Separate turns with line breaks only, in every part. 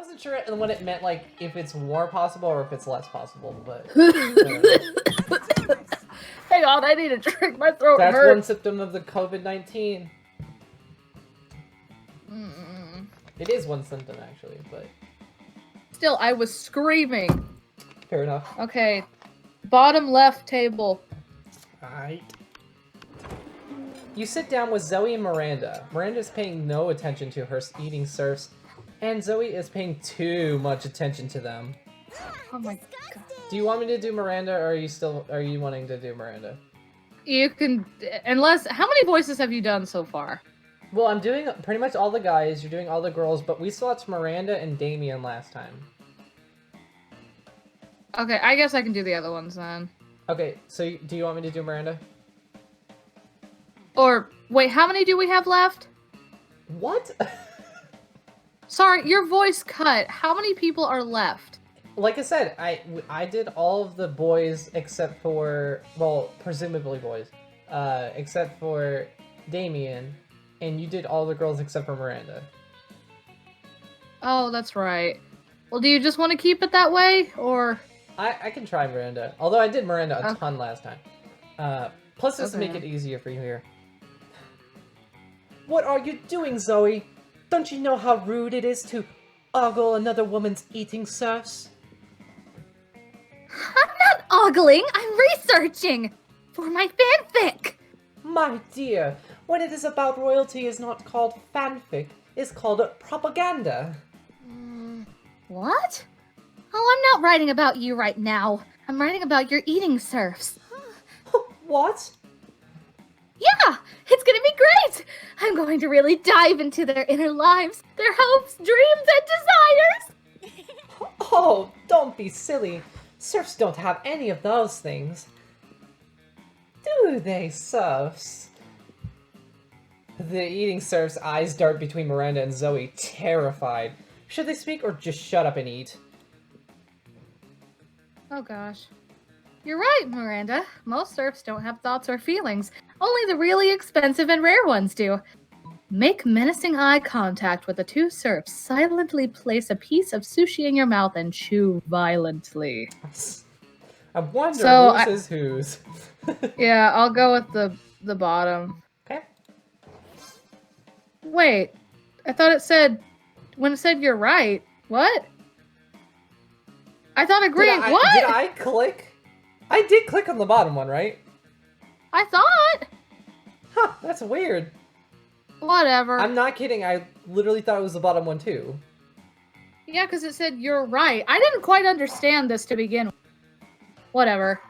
wasn't sure when it meant, like, if it's more possible or if it's less possible, but...
Hang on, I need a drink. My throat
That's
hurts.
one symptom of the COVID-19. It is one symptom, actually, but...
Still, I was screaming.
Fair enough.
Okay. Bottom left table.
Alright. You sit down with Zoe and Miranda. Miranda's paying no attention to her eating serfs, and Zoe is paying too much attention to them.
Oh my god.
Do you want me to do Miranda, or are you wanting to do Miranda?
You can, unless, how many voices have you done so far?
Well, I'm doing pretty much all the guys, you're doing all the girls, but we still had Miranda and Damien last time.
Okay, I guess I can do the other ones then.
Okay, so do you want me to do Miranda?
Or, wait, how many do we have left?
What?
Sorry, your voice cut. How many people are left?
Like I said, I did all of the boys except for, well, presumably boys, except for Damien, and you did all the girls except for Miranda.
Oh, that's right. Well, do you just want to keep it that way, or...?
I can try Miranda, although I did Miranda a ton last time. Plus this will make it easier for you here. What are you doing, Zoe? Don't you know how rude it is to ogle another woman's eating serfs?
I'm not ogling, I'm researching! For my fanfic!
My dear, when it is about royalty is not called fanfic, it's called propaganda.
What? Oh, I'm not writing about you right now. I'm writing about your eating serfs.
What?
Yeah! It's gonna be great! I'm going to really dive into their inner lives, their hopes, dreams, and desires!
Oh, don't be silly. Serfs don't have any of those things. Do they, serfs? The eating serf's eyes dart between Miranda and Zoe, terrified. Should they speak or just shut up and eat?
Oh gosh. You're right, Miranda. Most serfs don't have thoughts or feelings. Only the really expensive and rare ones do. Make menacing eye contact with the two serfs. Silently place a piece of sushi in your mouth and chew violently.
I wonder
So
whose is whose.
Yeah, I'll go with the bottom.
Okay.
Wait, I thought it said, when it said you're right, what? I thought agreeing, what?
Did I click? I did click on the bottom one, right?
I thought.
Huh, that's weird.
Whatever.
I'm not kidding, I literally thought it was the bottom one too.
Yeah, because it said you're right. I didn't quite understand this to begin with. Whatever.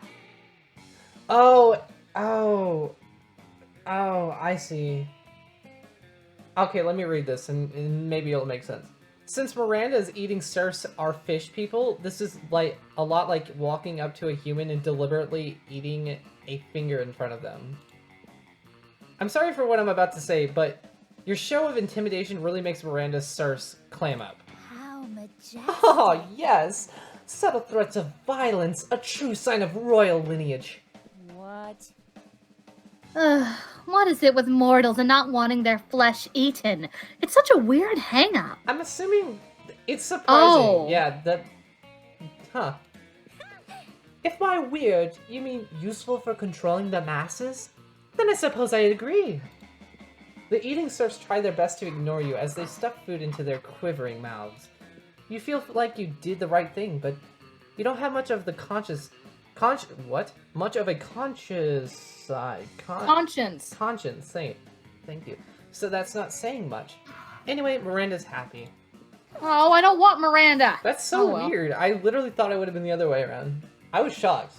Oh, I see. Okay, let me read this and maybe it'll make sense. Since Miranda's eating serfs are fish people, this is like a lot like walking up to a human and deliberately eating a finger in front of them. I'm sorry for what I'm about to say, but your show of intimidation really makes Miranda's serfs clam up.
How majestic.
Oh, yes! Subtle threats of violence, a true sign of royal lineage.
What? What is it with mortals and not wanting their flesh eaten? It's such a weird hang-up.
I'm assuming it's surprising.
Oh.
Yeah, that... Huh. If by weird, you mean useful for controlling the masses, then I suppose I agree. The eating serfs try their best to ignore you as they stuff food into their quivering mouths. You feel like you did the right thing, but you don't have much of the Much of a conscious side.
Conscience.
Conscience, thank you. So that's not saying much. Anyway, Miranda's happy.
Oh, I don't want Miranda.
That's so
Oh, well.
weird. I literally thought it would have been the other way around. I was shocked.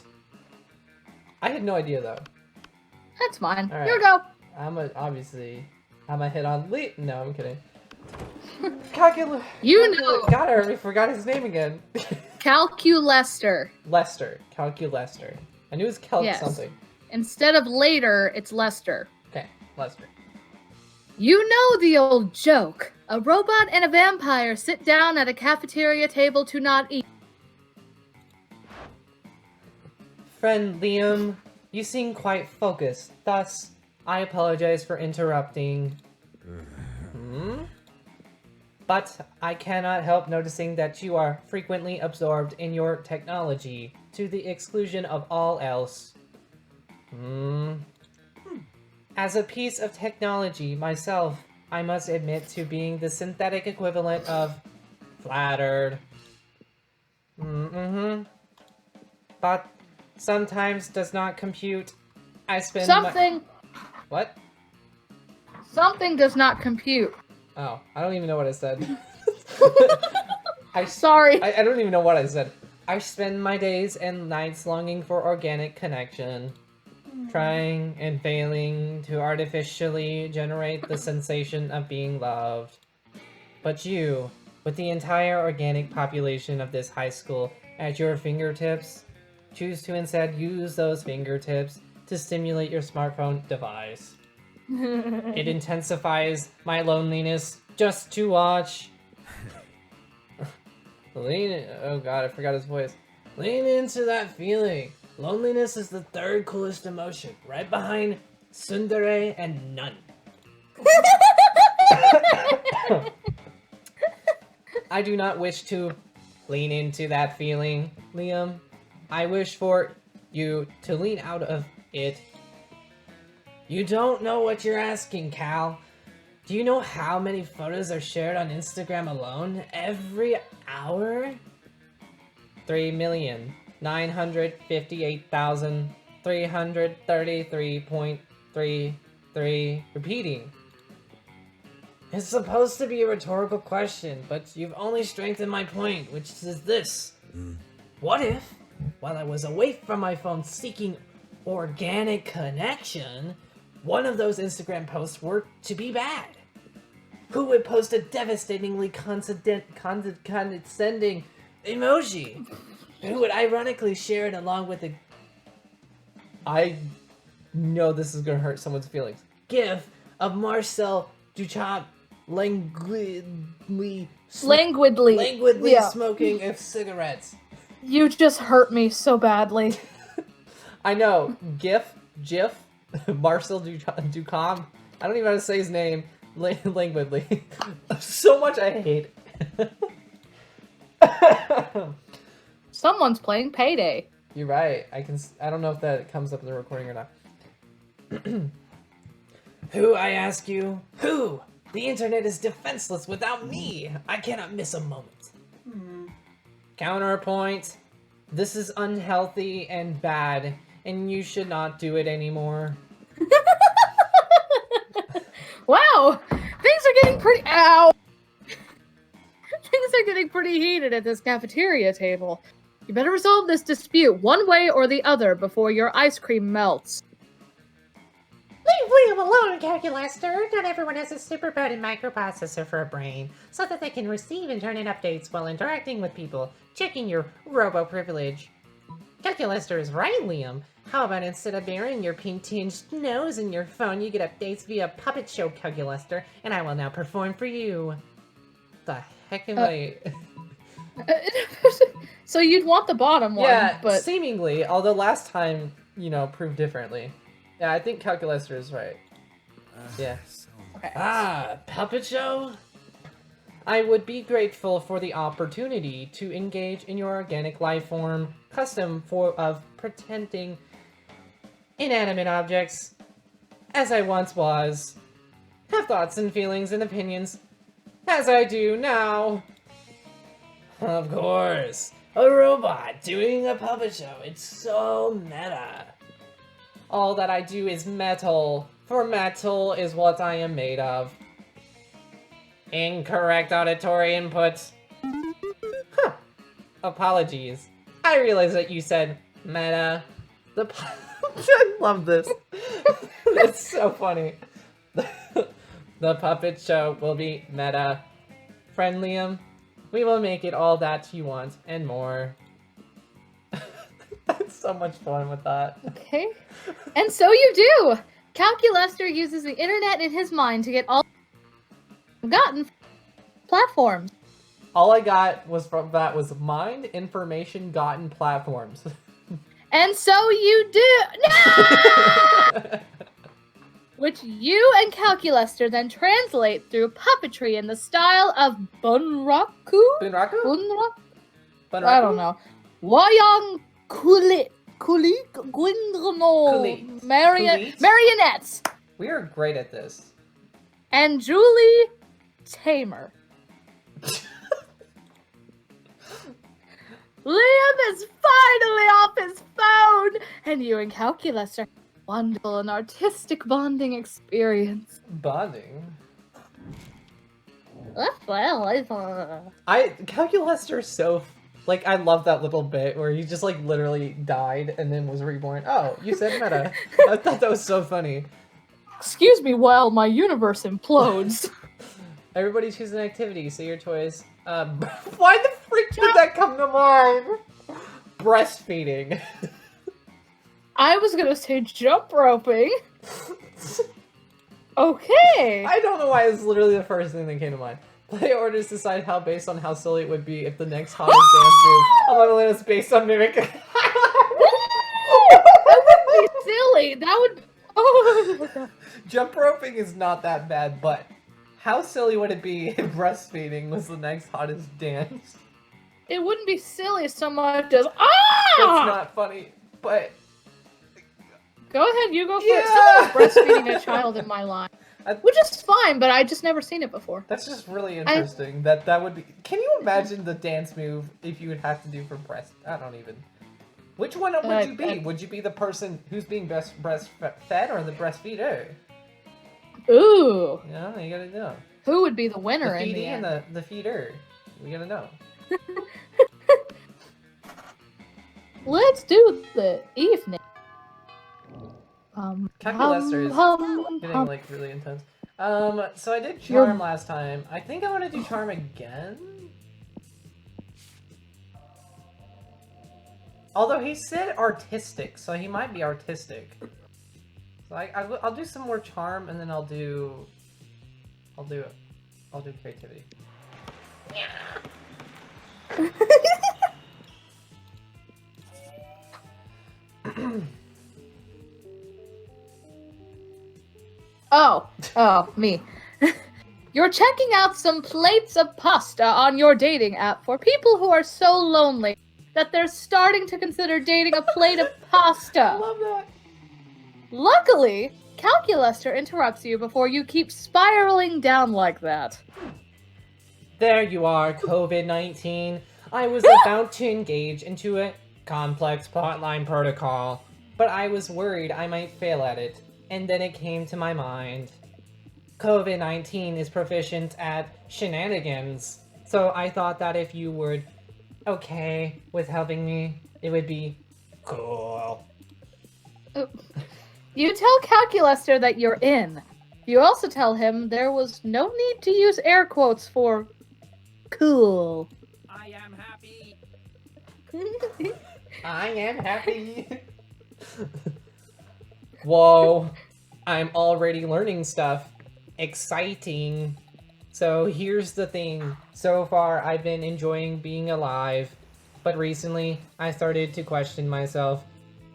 I had no idea though.
That's fine.
All right.
Here we go.
I'm a hit on Lee. No, I'm kidding.
You know.
God, I already forgot his name again.
Calculester.
Calculester. I knew it was something.
Instead of later, it's Lester.
Okay, Lester.
You know the old joke. A robot and a vampire sit down at a cafeteria table to not eat.
Friend Liam, you seem quite focused. Thus, I apologize for interrupting. But I cannot help noticing that you are frequently absorbed in your technology to the exclusion of all else. As a piece of technology myself, I must admit to being the synthetic equivalent of flattered. But sometimes does not compute. I spend
Something
What?
something does not compute.
Oh, I don't even know what I said.
Sorry.
I don't even know what I said. I spend my days and nights longing for organic connection. Trying and failing to artificially generate the sensation of being loved. But you, with the entire organic population of this high school at your fingertips, choose to instead use those fingertips to stimulate your smartphone device. It intensifies my loneliness just to watch. Oh god, I forgot his voice. Lean into that feeling. Loneliness is the third coolest emotion, right behind tsundere and none. I do not wish to lean into that feeling, Liam. I wish for you to lean out of it. You don't know what you're asking, Cal. Do you know how many photos are shared on Instagram alone every hour? 3,958,333.33. Repeating. It's supposed to be a rhetorical question, but you've only strengthened my point, which is this. What if, while I was away from my phone seeking organic connection, one of those Instagram posts were to be bad? Who would post a devastatingly condescending emoji? Who would ironically share it along with a... I know this is gonna hurt someone's feelings. GIF of Marcel Duchamp languidly
Yeah.
smoking a cigarettes.
You just hurt me so badly.
I know. GIF, Marcel Duchamp. I don't even know how to say his name. Languidly. So much I hate.
Someone's playing Payday.
You're right. I don't know if that comes up in the recording or not. Who, I ask you? Who? The internet is defenseless without me. I cannot miss a moment. Counterpoint. This is unhealthy and bad, and you should not do it anymore.
Wow! Things are getting pretty... Ow! Things are getting pretty heated at this cafeteria table. You better resolve this dispute one way or the other before your ice cream melts.
Leave Liam alone, Calculaster! Not everyone has a super potent microprocessor for a brain, so that they can receive and turn in updates while interacting with people, checking your robo-privilege. Calculaster is right, Liam. How about instead of burying your pink-tinged nose in your phone, you get updates via Puppet Show, Calculaster, and I will now perform for you. The heck am I...
So you'd want the bottom one,
Yeah,
but...
seemingly, although last time, proved differently. Yeah, I think Calculaster is right. Yeah.
Okay.
Puppet Show? I would be grateful for the opportunity to engage in your organic life form custom of pretending inanimate objects, as I once was. Have thoughts and feelings and opinions, as I do now. Of course. A robot doing a puppet show. It's so meta. All that I do is metal, for metal is what I am made of. Incorrect auditory input. Huh. Apologies. I realize that you said meta. I love this. It's so funny. The puppet show will be meta. Friend Liam, we will make it all that you want and more. That's so much fun with that.
Okay. And so you do! Calculaster uses the internet in his mind to get all gotten platforms.
All I got was from that was mined information gotten platforms.
And so you do. No! which you and Calculester then translate through puppetry in the style of Bunraku?
Bunraku?
Bunraku? I don't know. Wayang Kulit.
Kulit.
Marionettes.
We are great at this.
And Julie Tamer. Liam is finally off his phone, and you and Calculus are wonderful and artistic bonding experience.
Bonding?
Well,
Calculester's so... Like, I love that little bit where he just, like, literally died and then was reborn. Oh, you said meta. I thought that was so funny.
excuse me while my universe implodes.
Everybody choose an activity. Say your choice. Why the freak did that come to mind? Breastfeeding.
I was gonna say jump roping. Okay.
I don't know why it's literally the first thing that came to mind. Play orders decide how based on how silly it would be if the next hottest dance move on the list is based on mimic.
That would be silly. That would. Oh.
Jump roping is not that bad, but how silly would it be if breastfeeding was the next hottest dance?
It wouldn't be silly so much as
That's not funny, but
Go ahead, you go first.
Yeah!
Someone's breastfeeding a child in my line. Which is fine, but I just never seen it before.
That's just really interesting. That would be. Can you imagine the dance move if you would have to do for breast? I don't even. Which one would you be? Would you be the person who's being breastfed or the breastfeeder?
Ooh.
Yeah, you gotta know.
Who would be the winner
the
in the
and
end?
the feeder. We gotta know.
Let's do the evening.
Calculester is getting like really intense. So I did charm last time. I think I want to do charm again. Although he said artistic, so he might be artistic. So I'll do some more charm, and then I'll do creativity.
Oh, me. You're checking out some plates of pasta on your dating app for people who are so lonely that they're starting to consider dating a plate of pasta.
I love that.
Luckily, Calculester interrupts you before you keep spiraling down like that.
There you are, COVID-19. I was about to engage into a complex plotline protocol, but I was worried I might fail at it, and then it came to my mind. COVID-19 is proficient at shenanigans, so I thought that if you were okay with helping me, it would be cool.
You tell Calculester that you're in. You also tell him there was no need to use air quotes for cool.
I am happy.
I am happy. Whoa, I'm already learning stuff. Exciting. So here's the thing. So far, I've been enjoying being alive, but recently, I started to question myself.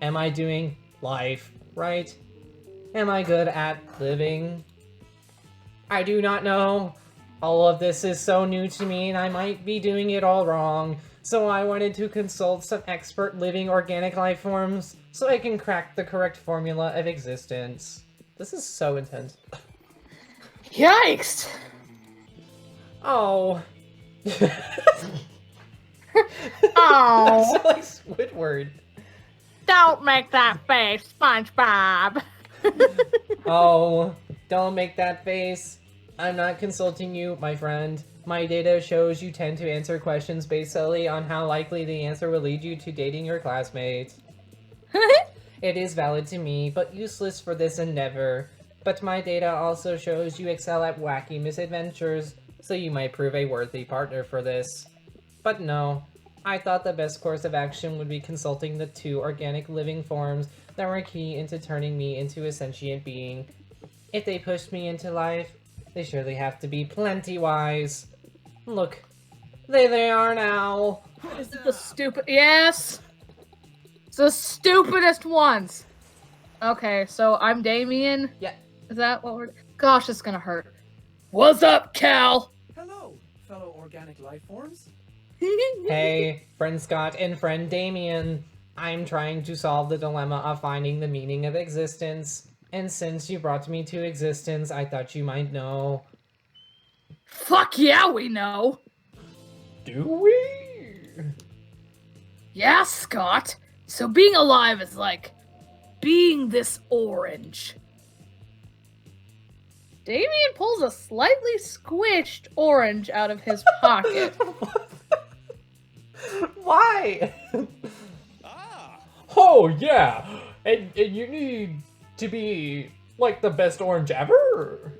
Am I doing life right? Am I good at living? I do not know. All of this is so new to me, and I might be doing it all wrong. So I wanted to consult some expert living organic life forms so I can crack the correct formula of existence. This is so intense.
Yikes!
Oh.
Oh.
That's like Squidward.
Don't make that face, SpongeBob.
Oh, don't make that face. I'm not consulting you, my friend. My data shows you tend to answer questions based solely on how likely the answer will lead you to dating your classmates. It is valid to me, but useless for this endeavor. But my data also shows you excel at wacky misadventures, so you might prove a worthy partner for this. But no, I thought the best course of action would be consulting the 2 organic living forms that were key into turning me into a sentient being. If they pushed me into life, they surely have to be plenty wise. Look, there they are now.
Is it the stupid? Yes! It's the stupidest ones! Okay, so I'm Damien.
Yeah.
Is that what we're... Gosh, it's gonna hurt. What's up, Cal?
Hello, fellow organic life forms.
Hey, friend Scott and friend Damien. I'm trying to solve the dilemma of finding the meaning of existence. And since you brought me to existence, I thought you might know.
Fuck yeah, we know.
Do we?
Yeah, Scott. So being alive is like being this orange. Damien pulls a slightly squished orange out of his pocket.
Why?
Ah,
Oh, yeah. And you need to be, like, the best orange ever?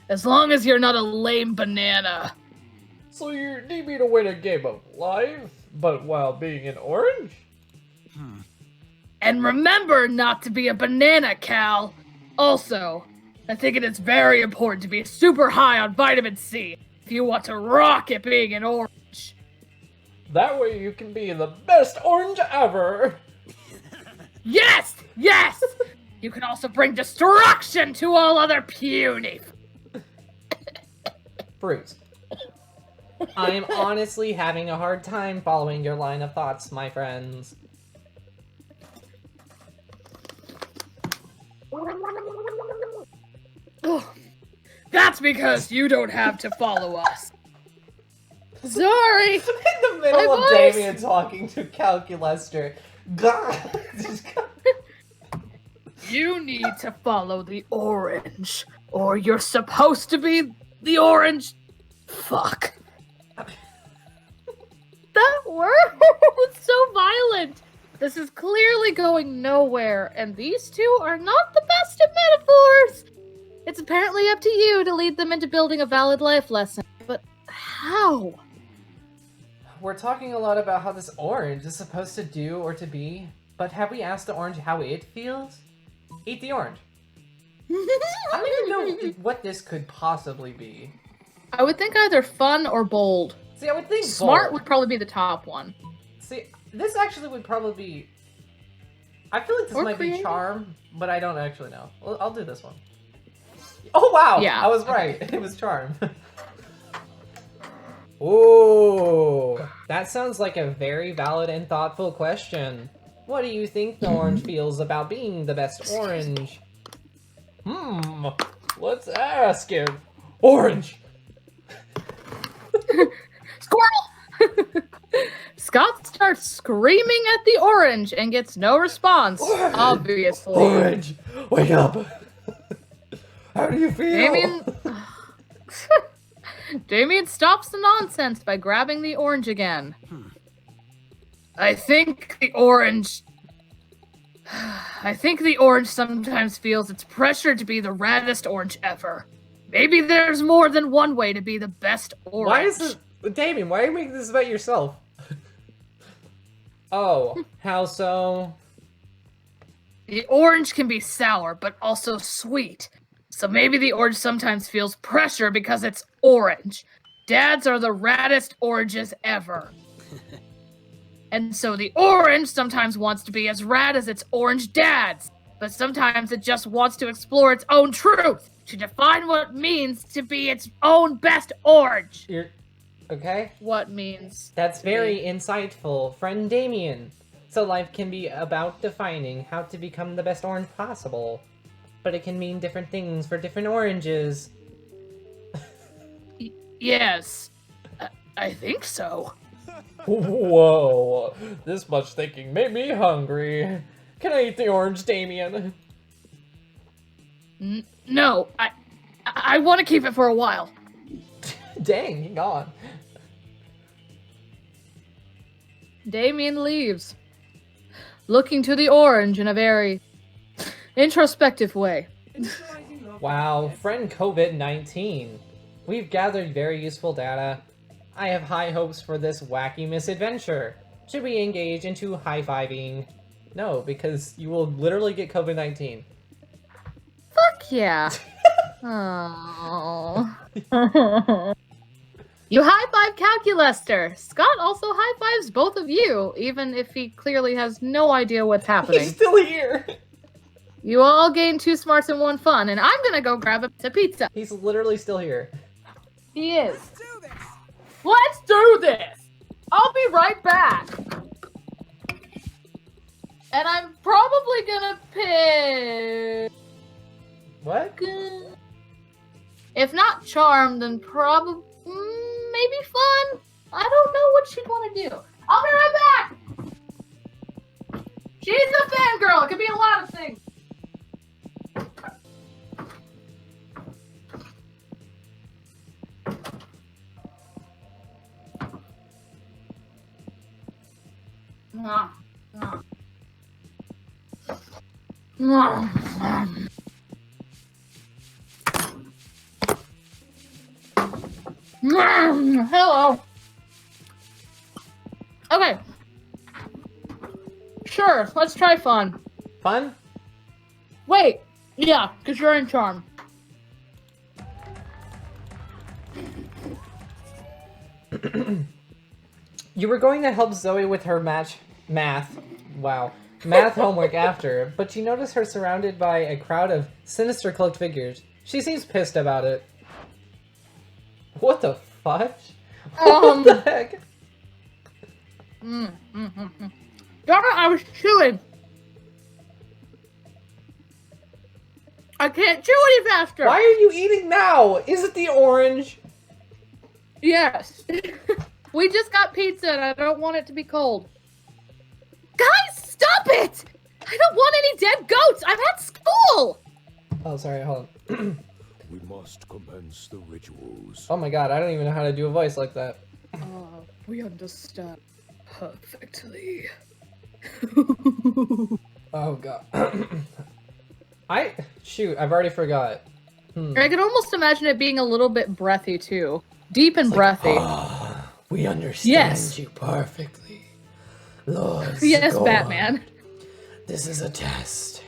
As long as you're not a lame banana.
So you need me to win a game of life, but while being an orange?
And remember not to be a banana, Cal. Also, I think it is very important to be super high on vitamin C if you want to rock at being an orange.
That way you can be the best orange ever.
Yes! Yes! You can also bring destruction to all other puny.
Fruit. I am honestly having a hard time following your line of thoughts, my friends.
That's because you don't have to follow us. Sorry!
In the middle
My
of
voice!
Damien talking to Calculester. God.
You need to follow the orange, or you're supposed to be the orange. Fuck. That word was so violent. This is clearly going nowhere, and these two are not the best at metaphors. It's apparently up to you to lead them into building a valid life lesson. But how?
We're talking a lot about how this orange is supposed to do or to be, but have we asked the orange how it feels? Eat the orange. I don't even know what this could possibly be.
I would think either fun or bold.
See, I would think
Smart
bold.
would probably be the top one.
See, this actually would probably be... I feel like this
Or
might be
creative.
charm, but I don't actually know. Well, I'll do this one. Oh, wow!
Yeah.
I was right. It was charm. Ooh, that sounds like a very valid and thoughtful question. What do you think the orange feels about being the best orange? Let's ask him. Orange!
Squirrel! Scott starts screaming at the orange and gets no response,
Orange!
obviously.
Orange! Wake up! How do you feel?
Damien... Damien stops the nonsense by grabbing the orange again. I think the orange sometimes feels it's pressure to be the raddest orange ever. Maybe there's more than one way to be the best orange.
Why is this... Damien, why are you making this about yourself? Oh, how so?
The orange can be sour, but also sweet. So maybe the orange sometimes feels pressure because it's orange. Dads are the raddest oranges ever. And so the orange sometimes wants to be as rad as its orange dads. But sometimes it just wants to explore its own truth, to define what it means to be its own best orange.
You're... Okay?
What means?
That's very insightful, friend Damien. So life can be about defining how to become the best orange possible. But it can mean different things for different oranges.
Yes. I think so.
Whoa, this much thinking made me hungry. Can I eat the orange, Damien?
No, I want to keep it for a while.
Dang, he gone.
Damien leaves, looking to the orange in a very introspective way.
Initializing love.
Wow, friend COVID-19. We've gathered very useful data. I have high hopes for this wacky misadventure. Should we engage into high-fiving? No, because you will literally get COVID-19.
Fuck yeah. Oh. You high-five Calculester. Scott also high-fives both of you, even if he clearly has no idea what's happening.
He's still here!
You all gain 2 smarts and 1 fun, and I'm gonna go grab a pizza.
He's literally still here.
He is.
Let's do this.
Let's do this! I'll be right back. And I'm probably gonna pick...
What?
If not charm, then probably... maybe fun? I don't know what she'd want to do. I'll be right back! She's a fangirl. It could be a lot of things. Mwah. Mwah. Mwah. Hello. Okay. Sure, let's try fun.
Fun?
Wait. Yeah, because you're in charm.
You were going to help Zoe with her math homework after, but you notice her surrounded by a crowd of sinister cloaked figures. She seems pissed about it. What the fudge? What the heck?
Darn it, I was chewing. I can't chew any faster.
Why are you eating now? Is it the orange?
Yes. We just got pizza and I don't want it to be cold.
Guys, stop it! I don't want any dead goats! I'm at school!
Oh, sorry, hold on.
We must commence the rituals.
Oh my god, I don't even know how to do a voice like that.
We understand perfectly.
Oh god. I've already forgot.
I can almost imagine it being a little bit breathy too. Deep and breathy.
We understand
Yes.
you perfectly. Lord
Yes,
Sigurd,
Batman.
This is a test.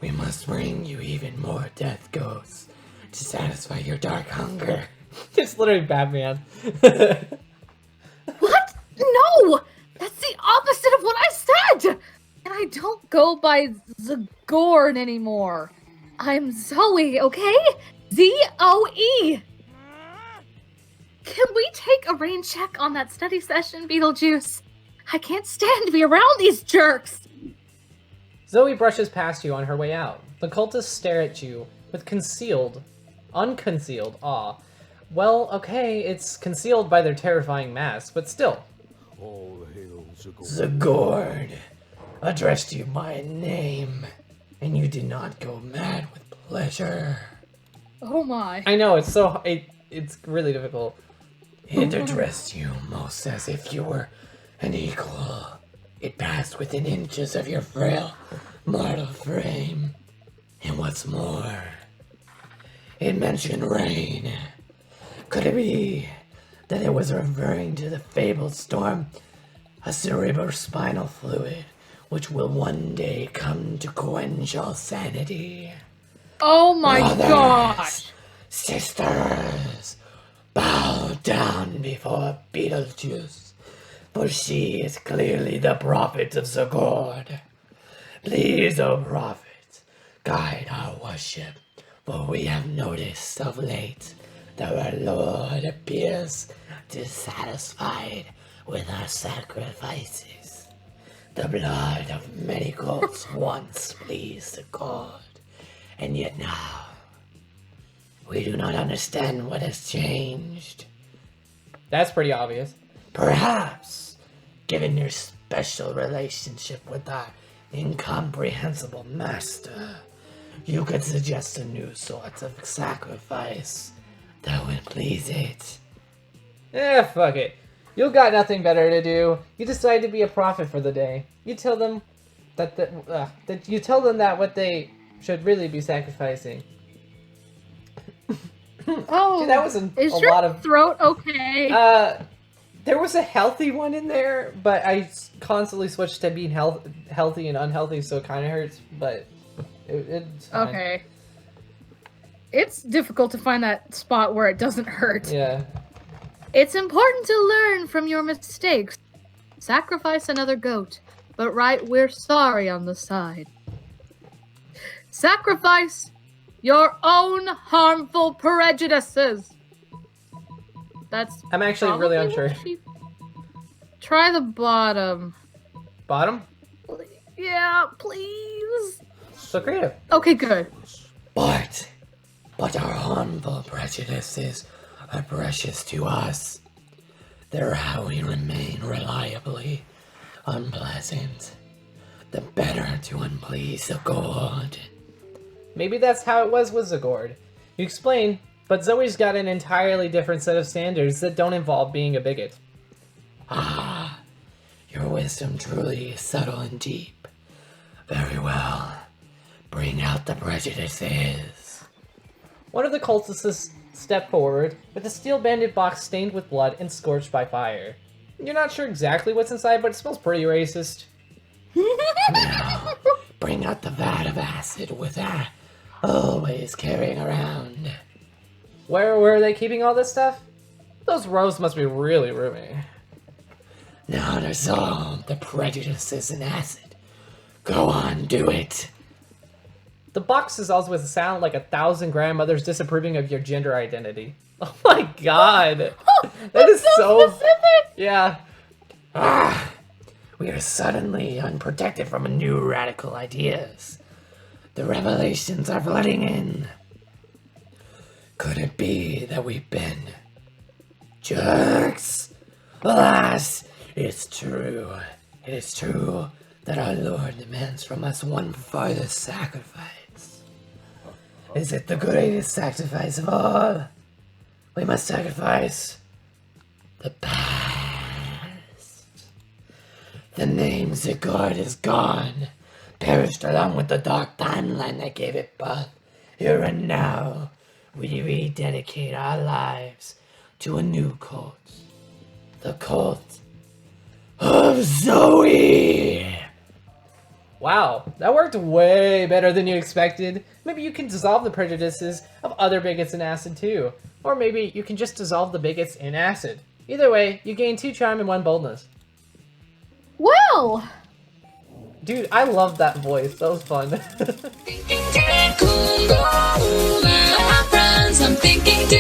We must bring you even more death ghosts to satisfy your dark hunger. It's literally Batman.
What? No! That's the opposite of what I said!
And I don't go by Zagorn anymore.
I'm Zoe, okay? Z-O-E! Can we take a rain check on that study session, Beetlejuice? I can't stand to be around these jerks!
Zoe brushes past you on her way out. The cultists stare at you with unconcealed awe. Well, okay, it's concealed by their terrifying masks, but still.
All hail Zagor.
Zagord addressed you by name, and you did not go mad with pleasure.
Oh my.
I know, it's really difficult. It addressed you most as if you were an equal. It passed within inches of your frail mortal frame. And what's more, it mentioned rain. Could it be that it was referring to the fabled storm, a cerebrospinal fluid, which will one day come to quench all sanity?
Oh my
Brothers,
gosh.
sisters, bow down before Beetlejuice, for she is clearly the prophet of Zagord. Please, O prophet, guide our worship, for we have noticed of late that our Lord appears dissatisfied with our sacrifices. The blood of many goats once pleased the God, and yet now we do not understand what has changed. That's pretty obvious. Perhaps, given your special relationship with our incomprehensible master, you could suggest a new sort of sacrifice that would please it. Fuck it. You got nothing better to do. You decide to be a prophet for the day. You tell them that what they should really be sacrificing.
Oh,
Dude, that was
is
a
your
lot of
throat okay?
there was a healthy one in there, but I constantly switched to being healthy and unhealthy, so it kind of hurts, but it's fine.
Okay. It's difficult to find that spot where it doesn't hurt.
Yeah.
It's important to learn from your mistakes. Sacrifice another goat, but write "we're sorry" on the side. Sacrifice your own harmful prejudices. That's.
I'm actually really
probably what
unsure.
Try the bottom.
Bottom?
Yeah, please.
So creative.
Okay, good.
But our harmful prejudices are precious to us. They're how we remain reliably unpleasant. The better to unplease the god.
Maybe that's how it was with Zagord. You explain, but Zoe's got an entirely different set of standards that don't involve being a bigot.
Ah, your wisdom truly is subtle and deep. Very well. Bring out the prejudices.
One of the cultists stepped forward with a steel-banded box stained with blood and scorched by fire. You're not sure exactly what's inside, but it smells pretty racist.
Now, bring out the vat of acid with her always carrying around.
Where are they keeping all this stuff? Those rows must be really roomy.
Now dissolve the prejudices in acid. Go on, do it.
The box dissolves with a sound like 1,000 grandmothers disapproving of your gender identity. Oh my god! That is so
specific!
Yeah.
Ah, we are suddenly unprotected from new radical ideas. The revelations are flooding in. Could it be that we've been jerks? Alas, it's true. It is true that our Lord demands from us one further sacrifice. Is it the greatest sacrifice of all? We must sacrifice the past. The name Zigord is gone, perished along with the dark timeline that gave it birth. Here and now, we rededicate our lives to a new cult. The cult of Zoe!
Wow, that worked way better than you expected. Maybe you can dissolve the prejudices of other bigots in acid too. Or maybe you can just dissolve the bigots in acid. Either way, you gain 2 charm and 1 boldness.
Well,
Dude, I love that voice. That was fun.
Thinking deep, cool, go, my friends. I'm thinking deep.